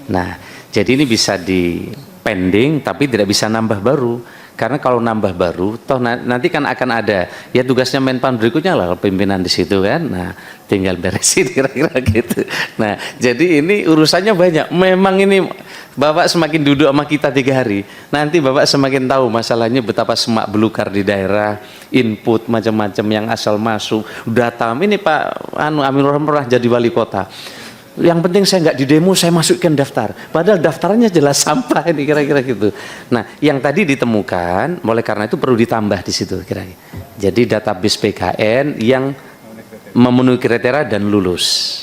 Nah, jadi ini bisa di pending, tapi tidak bisa nambah baru. Karena kalau nambah baru, toh nanti kan akan ada ya tugasnya Menpan berikutnya lah pimpinan di situ kan. Nah, tinggal beresin kira-kira gitu. Nah, jadi ini urusannya banyak. Memang ini Bapak semakin duduk sama kita 3 hari, nanti Bapak semakin tahu masalahnya betapa semak belukar di daerah, input macam-macam yang asal masuk, data. Ini Pak Aminur Rahman pernah jadi wali kota. Yang penting saya nggak di demo, saya masukkan daftar. Padahal daftarnya jelas sampah ini kira-kira gitu. Nah, yang tadi ditemukan, oleh karena itu perlu ditambah di situ kira-kira. Jadi database PKN yang memenuhi kriteria dan lulus.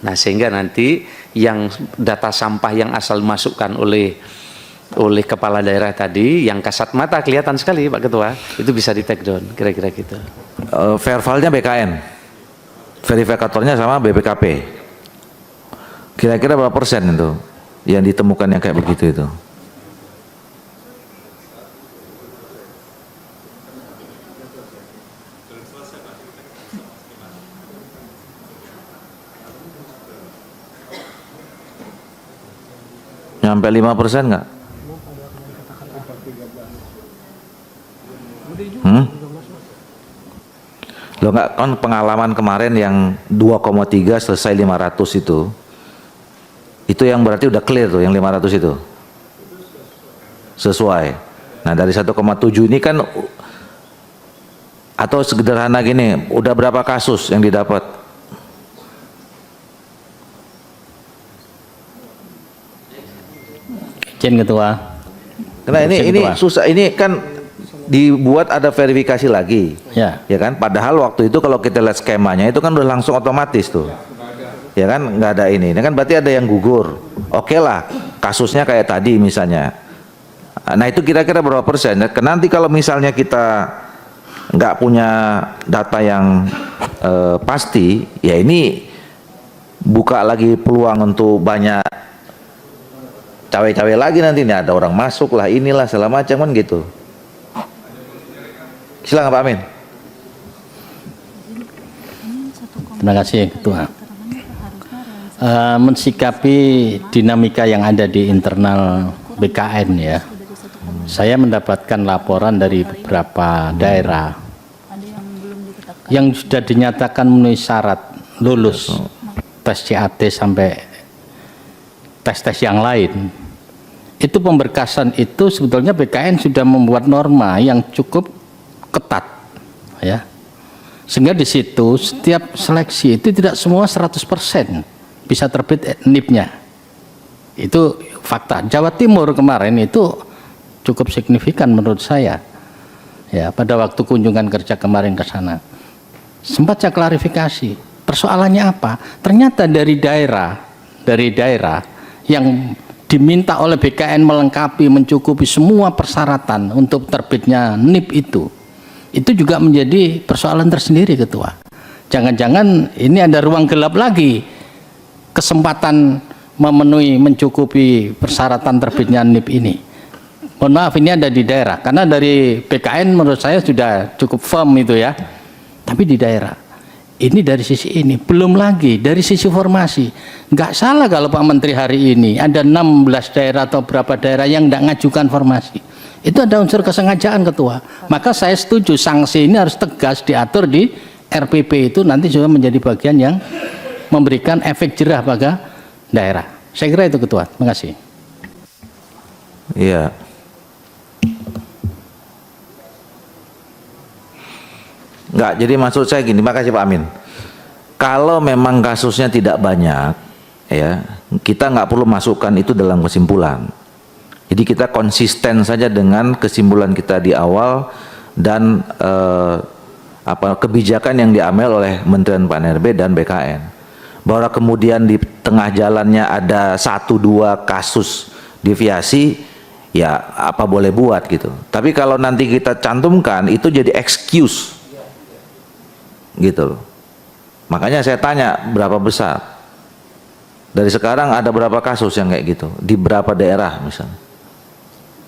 Nah, sehingga nanti yang data sampah yang asal masukkan oleh kepala daerah tadi, yang kasat mata kelihatan sekali Pak Ketua, itu bisa di take down kira-kira gitu. Verbalnya BKN, verifikatornya sama BPKP. Kira-kira berapa persen itu yang ditemukan yang kayak begitu itu? Nyampe 5% nggak? Lo nggak kan pengalaman kemarin yang 2,3 selesai 500 itu yang berarti udah clear tuh yang 500 itu sesuai. Nah dari 1,7 ini kan, atau sederhana gini, udah berapa kasus yang didapat? Izin Ketua. Karena ini susah, ini kan dibuat ada verifikasi lagi, ya kan? Padahal waktu itu kalau kita lihat skemanya itu kan udah langsung otomatis tuh. Ya kan, nggak ada ini kan berarti ada yang gugur. Oke lah, kasusnya kayak tadi misalnya. Nah itu kira-kira berapa persen? Nanti kalau misalnya kita nggak punya data yang pasti, ya ini buka lagi peluang untuk banyak cawe-cawe lagi nanti. Nih ada orang masuk lah, inilah segala macam kan gitu. Silakan Pak Amin. Terima kasih Ketua. Mensikapi dinamika yang ada di internal BKN ya, saya mendapatkan laporan dari beberapa daerah yang sudah dinyatakan memenuhi syarat lulus tes CAT sampai tes-tes yang lain. Itu pemberkasan itu sebetulnya BKN sudah membuat norma yang cukup ketat ya, sehingga di situ setiap seleksi itu tidak semua 100% bisa terbit NIP-nya. Itu fakta. Jawa Timur kemarin itu cukup signifikan menurut saya. Ya, pada waktu kunjungan kerja kemarin ke sana. Sempat saya klarifikasi. Persoalannya apa? Ternyata dari daerah yang diminta oleh BKN melengkapi, mencukupi semua persyaratan untuk terbitnya NIP itu juga menjadi persoalan tersendiri Ketua. Jangan-jangan ini ada ruang gelap lagi, kesempatan memenuhi, mencukupi persyaratan terbitnya NIP ini. Mohon maaf, ini ada di daerah, karena dari BKN menurut saya sudah cukup firm itu ya, tapi di daerah Ini dari sisi ini, belum lagi dari sisi formasi. Nggak salah kalau Pak Menteri hari ini ada 16 daerah atau berapa daerah yang nggak ngajukan formasi. Itu ada unsur kesengajaan Ketua. Maka saya setuju sanksi ini harus tegas diatur di RPP itu nanti juga menjadi bagian yang memberikan efek jerah pada daerah. Saya kira itu Ketua. Terima kasih. Iya. Enggak, jadi maksud saya gini, makasih Pak Amin. Kalau memang kasusnya tidak banyak, ya, kita nggak perlu masukkan itu dalam kesimpulan. Jadi kita konsisten saja dengan kesimpulan kita di awal dan kebijakan yang diambil oleh Kementerian PAN-RB dan BKN. Bahwa kemudian di tengah jalannya ada 1-2 kasus deviasi, ya apa boleh buat gitu. Tapi kalau nanti kita cantumkan itu jadi excuse gitu loh. Makanya saya tanya berapa besar. Dari sekarang ada berapa kasus yang kayak gitu di berapa daerah misalnya?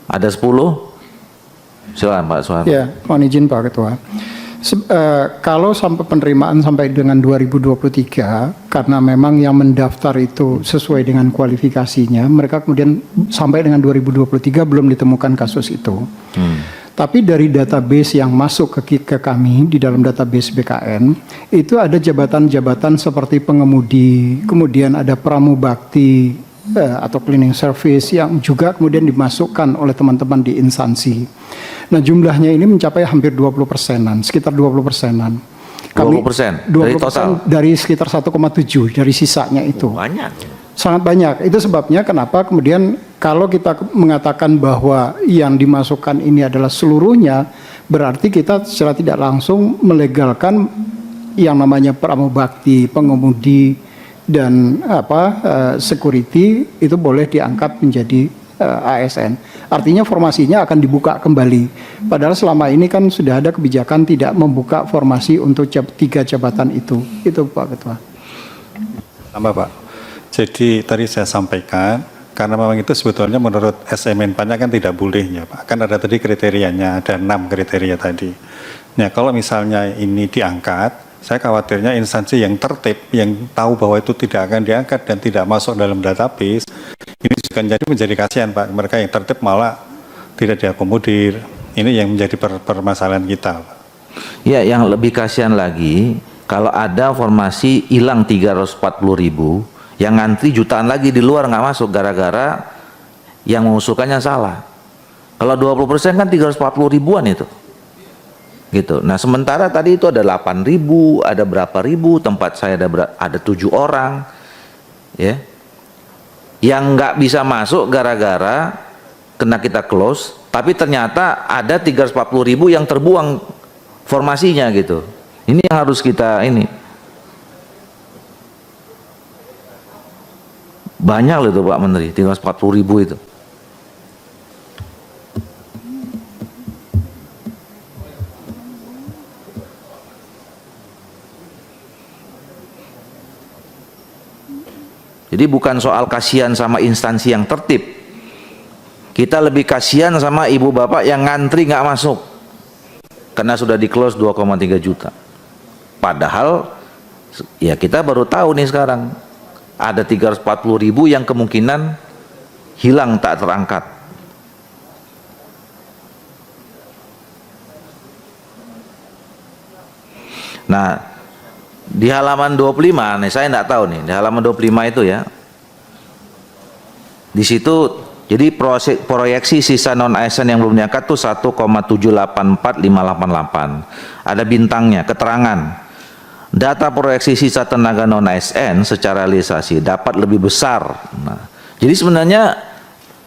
Ada 10? Silakan Pak Soeharto. Ya, mohon izin Pak Ketua. Kalau sampai penerimaan sampai dengan 2023, karena memang yang mendaftar itu sesuai dengan kualifikasinya, mereka kemudian sampai dengan 2023 belum ditemukan kasus itu. Tapi dari database yang masuk ke kami di dalam database BKN, itu ada jabatan-jabatan seperti pengemudi, kemudian ada pramubakti atau cleaning service yang juga kemudian dimasukkan oleh teman-teman di instansi. Nah jumlahnya ini mencapai hampir 20%-an, sekitar 20%-an. 20% dari total? Dari sekitar 1,7 dari sisanya itu. Banyak. Sangat banyak. Itu sebabnya kenapa kemudian kalau kita mengatakan bahwa yang dimasukkan ini adalah seluruhnya, berarti kita secara tidak langsung melegalkan yang namanya pramubakti, pengemudi dan security itu boleh diangkat menjadi ASN. Artinya formasinya akan dibuka kembali. Padahal selama ini kan sudah ada kebijakan tidak membuka formasi untuk 3 jabatan itu. Itu Pak Ketua. Tambah Pak. Jadi tadi saya sampaikan, karena memang itu sebetulnya menurut SMN PAN kan tidak boleh ya Pak. Kan ada tadi kriterianya, ada 6 kriteria tadi. Nah kalau misalnya ini diangkat, saya khawatirnya instansi yang tertib, yang tahu bahwa itu tidak akan diangkat dan tidak masuk dalam database, ini juga menjadi kasihan Pak. Mereka yang tertib malah tidak diakomodir. Ini yang menjadi permasalahan kita Pak. Ya, yang lebih kasihan lagi, kalau ada formasi hilang 340.000, yang ngantri jutaan lagi di luar nggak masuk gara-gara yang mengusulkannya salah. Kalau 20% kan 340 ribuan itu. Gitu. Nah, sementara tadi itu ada 8.000, ada berapa ribu, tempat saya ada 7 orang. Ya. Yang nggak bisa masuk gara-gara kena kita close, tapi ternyata ada 340.000 yang terbuang formasinya gitu. Ini yang harus kita ini. Banyak loh itu Pak Menteri, 340.000 itu. Jadi bukan soal kasihan sama instansi yang tertib. Kita lebih kasihan sama ibu bapak yang ngantri nggak masuk. Karena sudah di close 2,3 juta. Padahal ya kita baru tahu nih sekarang. Ada 340.000 yang kemungkinan hilang tak terangkat. Nah, di halaman 25, nih saya enggak tahu nih, di halaman 25 itu ya. Di situ jadi proyeksi sisa non ASN yang belum diangkat tuh 1,784588. Ada bintangnya, keterangan. Data proyeksi sisa tenaga non ASN secara realisasi dapat lebih besar. Nah, jadi sebenarnya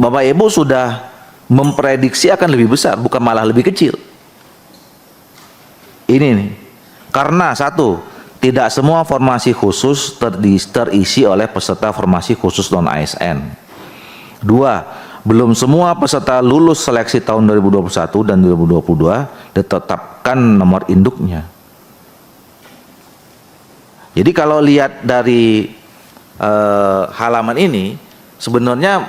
Bapak Ibu sudah memprediksi akan lebih besar, bukan malah lebih kecil. Ini nih, karena satu, tidak semua formasi khusus terisi oleh peserta formasi khusus non ASN. Dua, belum semua peserta lulus seleksi tahun 2021 dan 2022 ditetapkan nomor induknya. Jadi kalau lihat dari halaman ini, sebenarnya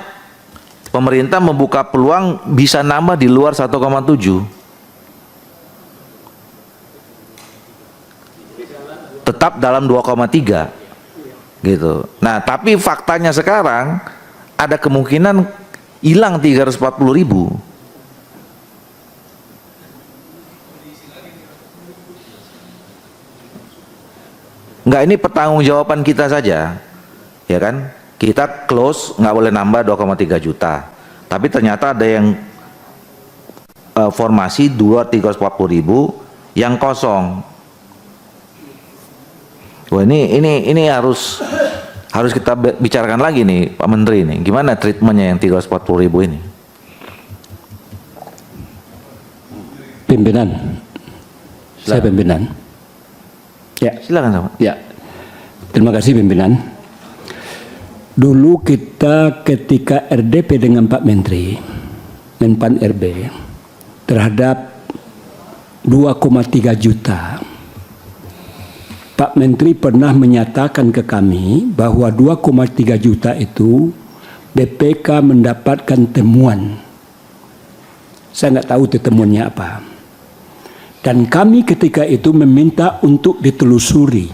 pemerintah membuka peluang bisa nambah di luar 1,7. tetap dalam 2,3 gitu. Nah, tapi faktanya sekarang ada kemungkinan hilang 340.000. Enggak, ini pertanggungjawaban kita saja, ya kan? Kita close, nggak boleh nambah 2,3 juta. Tapi ternyata ada yang formasi 340.000 yang kosong. Wah, ini harus kita bicarakan lagi nih Pak Menteri nih. Gimana treatmentnya yang 340.000 ini? Pimpinan, saya pimpinan. Ya, Silakan Pak. ya. Terima kasih pimpinan. Dulu kita ketika RDP dengan Pak Menteri, Menpan RB, terhadap 2,3 juta, Pak Menteri pernah menyatakan ke kami bahwa 2,3 juta itu BPK mendapatkan temuan. Saya nggak tahu itu temuannya apa. Dan kami ketika itu meminta untuk ditelusuri.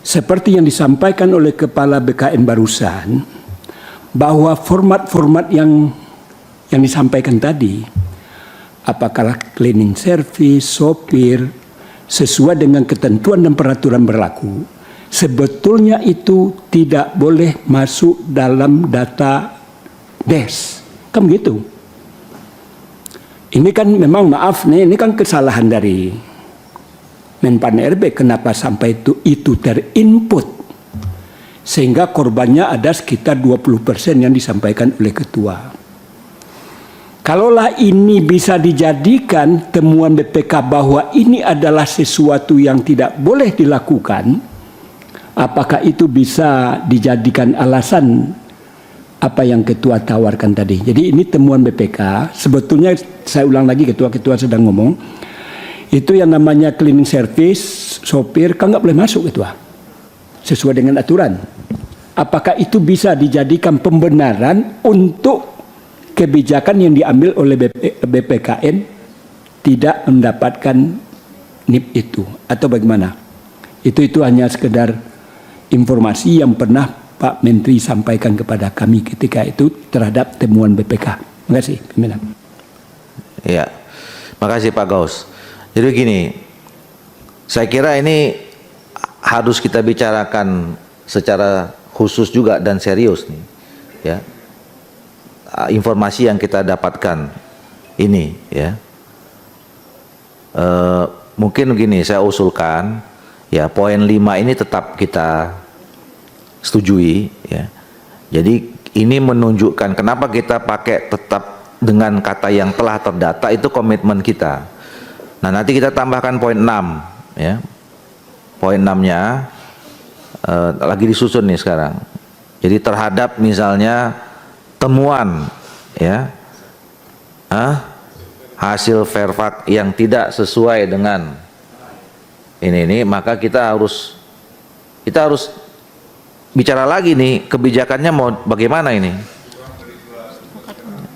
Seperti yang disampaikan oleh Kepala BKN barusan, bahwa format-format yang disampaikan tadi, apakah cleaning service, sopir, sesuai dengan ketentuan dan peraturan berlaku, sebetulnya itu tidak boleh masuk dalam data DES. Kan begitu. Ini kan memang maaf nih, ini kan kesalahan dari Menpan RB, kenapa sampai itu terinput sehingga korbannya ada sekitar 20% yang disampaikan oleh ketua. Kalaulah ini bisa dijadikan temuan BPK bahwa ini adalah sesuatu yang tidak boleh dilakukan, apakah itu bisa dijadikan alasan apa yang ketua tawarkan tadi? Jadi ini temuan BPK, sebetulnya saya ulang lagi, ketua sedang ngomong, itu yang namanya cleaning service, sopir, kan nggak boleh masuk ketua, sesuai dengan aturan. Apakah itu bisa dijadikan pembenaran untuk kebijakan yang diambil oleh BPKN tidak mendapatkan NIP itu, atau bagaimana? Itu hanya sekedar informasi yang pernah Pak Menteri sampaikan kepada kami ketika itu terhadap temuan BPK. Terima kasih, pimpinan. Iya, makasih Pak Gaus. Jadi gini, saya kira ini harus kita bicarakan secara khusus juga dan serius nih, ya. Informasi yang kita dapatkan ini, ya. Mungkin begini, saya usulkan, ya, poin 5 ini tetap kita setujui, ya. Jadi ini menunjukkan kenapa kita pakai tetap dengan kata yang telah terdata, itu komitmen kita. Nah, nanti kita tambahkan poin 6, ya. Poin 6-nya lagi disusun nih sekarang. Jadi terhadap misalnya temuan, ya, hasil verfak yang tidak sesuai dengan ini, maka kita harus bicara lagi nih, kebijakannya mau bagaimana ini,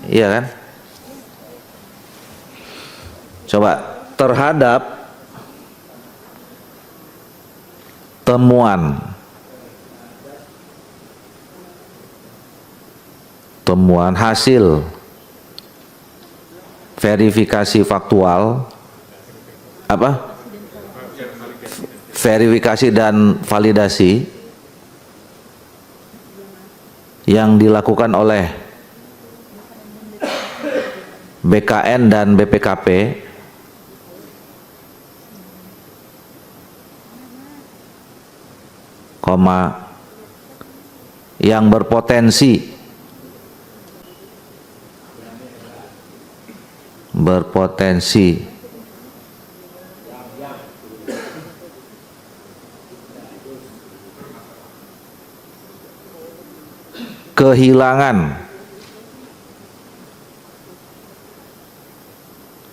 iya kan? Coba terhadap temuan hasil verifikasi faktual, verifikasi dan validasi yang dilakukan oleh BKN dan BPKP yang berpotensi kehilangan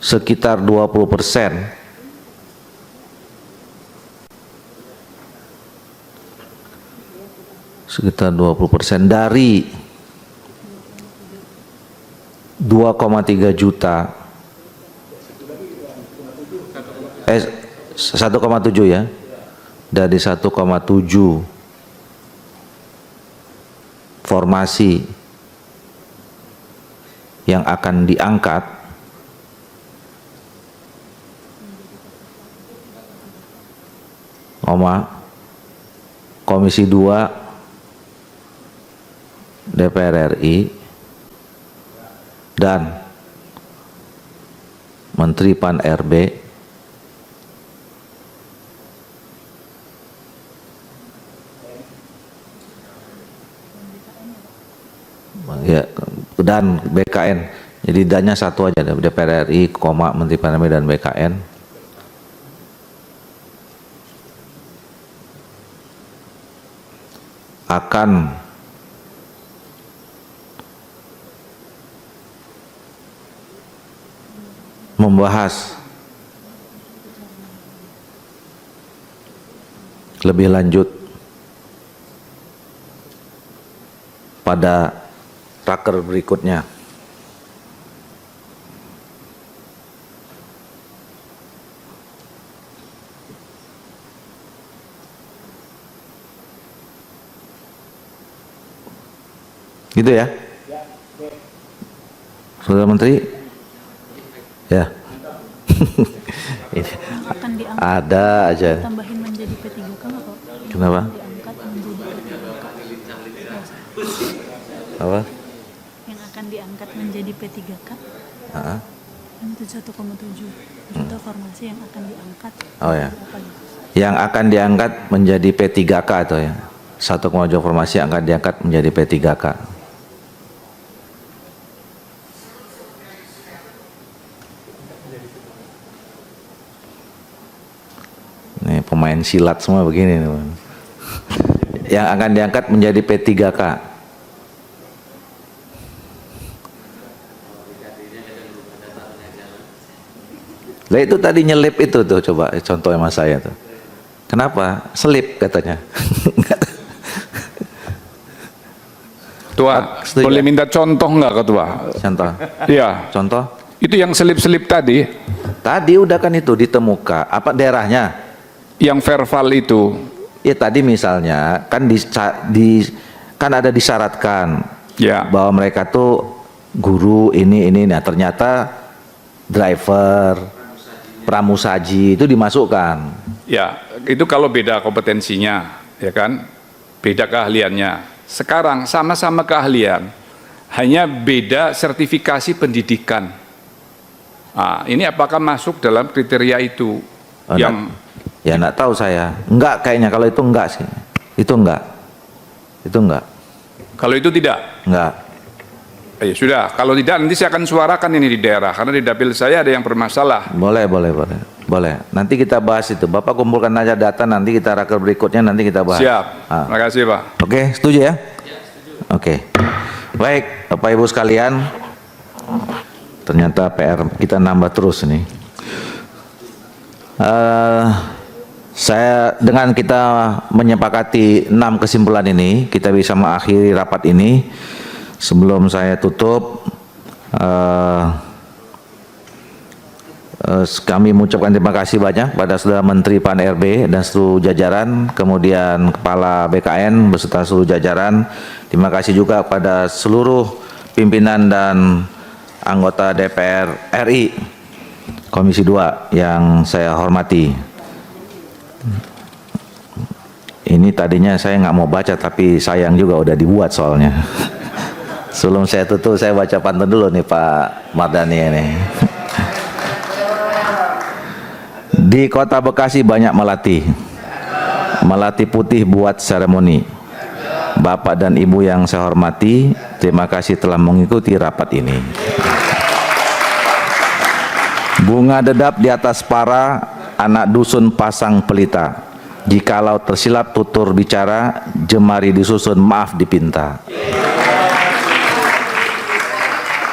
sekitar 20% dari 2,3 juta 1,7 ya, dari 1,7 formasi yang akan diangkat Komisi 2 DPR RI dan Menteri Pan RB ya, dan BKN. Jadi danya satu aja, DPR RI, Menteri Pan RB dan BKN. Akan membahas lebih lanjut pada raker berikutnya. Gitu ya, Saudara Menteri? Ya. Ini akan diangkat, ada aja. tambahin menjadi P3K nggak Pak? Kenapa? Diangkat menjadi P3K. Apa? Yang akan diangkat menjadi P3K. Kan itu 1,7 juta formasi yang akan diangkat. Oh ya. Apa gitu? Yang akan diangkat menjadi P3K atau ya? 1,7 formasi yang akan diangkat menjadi P3K. Nih pemain silat semua begini nih, Bang. Yang akan diangkat menjadi P3K. Lah itu tadi nyelip itu tuh, coba contoh sama saya tuh. Kenapa? Selip katanya. Ketua, Setuju. boleh minta contoh nggak Ketua? Contoh. Iya, Contoh. itu yang selip-selip tadi, Tadi udah kan itu ditemukan apa daerahnya? yang verbal itu. Ya tadi misalnya kan kan ada disyaratkan Ya, bahwa mereka tuh guru ini. Nah ternyata driver, pramusaji itu dimasukkan. ya, itu kalau beda kompetensinya, ya kan, beda keahliannya. Sekarang sama-sama keahlian, hanya beda sertifikasi pendidikan. Nah, ini apakah masuk dalam kriteria itu? Oh, yang Ya enggak tahu saya. Enggak kayaknya, kalau itu enggak sih. Itu enggak. Itu enggak. kalau itu tidak, Enggak. ya sudah. Kalau tidak nanti saya akan suarakan ini di daerah, karena di dapil saya ada yang bermasalah. Boleh. Nanti kita bahas itu. Bapak kumpulkan aja data, nanti kita raker berikutnya nanti kita bahas. Siap. Ah. Terima kasih Pak. Oke, setuju ya? Oke. Baik, Bapak Ibu sekalian. Ternyata PR kita nambah terus nih. Saya dengan kita menyepakati 6 kesimpulan ini, kita bisa mengakhiri rapat ini. Sebelum saya tutup, kami mengucapkan terima kasih banyak pada Saudara Menteri Pan RB dan seluruh jajaran, kemudian Kepala BKN beserta seluruh jajaran. Terima kasih juga pada seluruh pimpinan dan anggota DPR RI Komisi 2 yang saya hormati. Ini tadinya saya nggak mau baca, tapi sayang juga udah dibuat soalnya. Sebelum saya tutup, saya baca pantun dulu nih Pak Mardhani ini. Di Kota Bekasi banyak melati. Melati putih buat seremoni. Bapak dan Ibu yang saya hormati, terima kasih telah mengikuti rapat ini. Bunga dedap di atas para, anak dusun pasang pelita. Jikalau tersilap tutur bicara, jemari disusun maaf dipinta.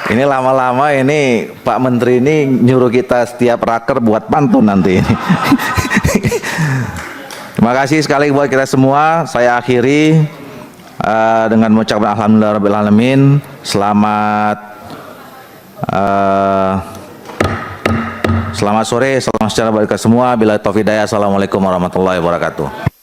Ini lama-lama ini Pak Menteri ini nyuruh kita setiap raker buat pantun nanti ini. Terima kasih sekali buat kita semua. Saya akhiri dengan mengucapkan alhamdulillahirabbil alamin. Selamat Selamat sore, salam sejahtera bagi kita semua. Bila taufiq hidayah, assalamualaikum warahmatullahi wabarakatuh.